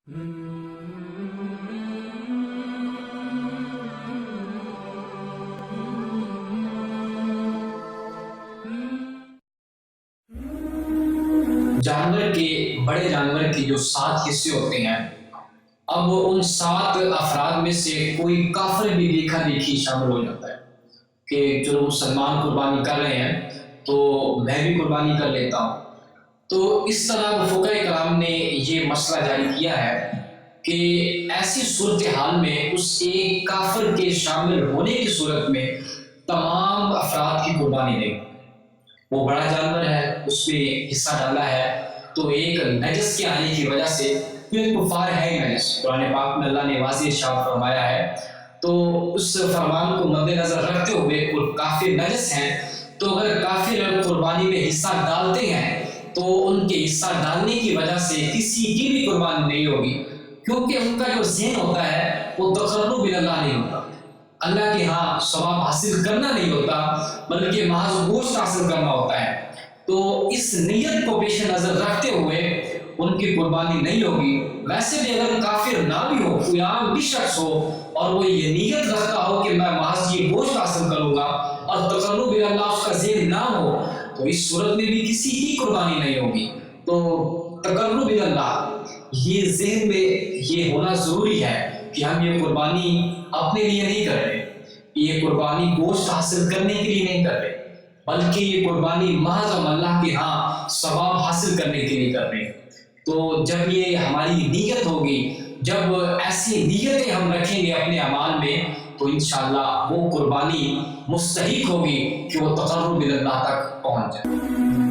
जानवर के बड़े जानवर के जो 7 हिस्से होते हैं, अब उन 7 अफराद में से कोई काफिर भी देखा देखी शामिल हो जाता है कि चलो मुसलमान कुर्बानी कर रहे हैं तो मैं भी कुर्बानी कर लेता हूँ। तो इस तरह फुक़हा कराम ने ये मसला जारी किया है कि ऐसी सूरत हाल में उस एक काफिर के शामिल होने की सूरत में तमाम अफराद की कुर्बानी दें। वो बड़ा जानवर है, उसमें हिस्सा डाला है, तो एक नजस के आने की वजह से, क्योंकि कुफार है ही नजस, कुरान पाक में अल्लाह ने वाज़ेह इरशाद फरमाया है, तो उस फरमान को मद्देनजर रखते हुए और काफिर नजस हैं, तो अगर काफिर कुर्बानी में हिस्सा डालते हैं तो उनके हिस्सा डालने की वजह से किसी की भी कुर्बानी नहीं होगी, क्योंकि उनका जो ज़हन होता है वो तक़र्रुब इल्लल्लाह नहीं होता, अल्लाह के यहाँ सवाब हासिल करना नहीं होता, बल्कि महज गोश्त हासिल करना होता है। तो इस नीयत को पेश नज़र रखते हुए उनकी कुर्बानी नहीं होगी। वैसे भी अगर काफिर ना भी हो, कोई आम भी शख्स हो और वो ये नीयत रखता हो कि मैं महज ये गोश्त हासिल करूँगा और तक़र्रुब इल्लल्लाह उसका ज़हन ना हो, तो इस सूरत में भी किसी की कुर्बानी नहीं होगी। तो तक़र्रुब इल्लल्लाह ये ज़हन में ये होना ज़रूरी है कि हम ये कुर्बानी अपने लिए नहीं कर रहे, ये कुर्बानी गोश्त हासिल करने के लिए नहीं कर रहे, बल्कि ये कुर्बानी महज हम अल्लाह के यहाँ सवाब हासिल करने के लिए कर रहे हैं। तो जब ये हमारी नीयत होगी, जब ऐसी नीयतें हम रखेंगे अपने अमाल में, तो इंशाअल्लाह वो कुर्बानी मुस्तहिक होगी कि वो तक़र्रुब इल्लल्लाह तक पहुँच जाए।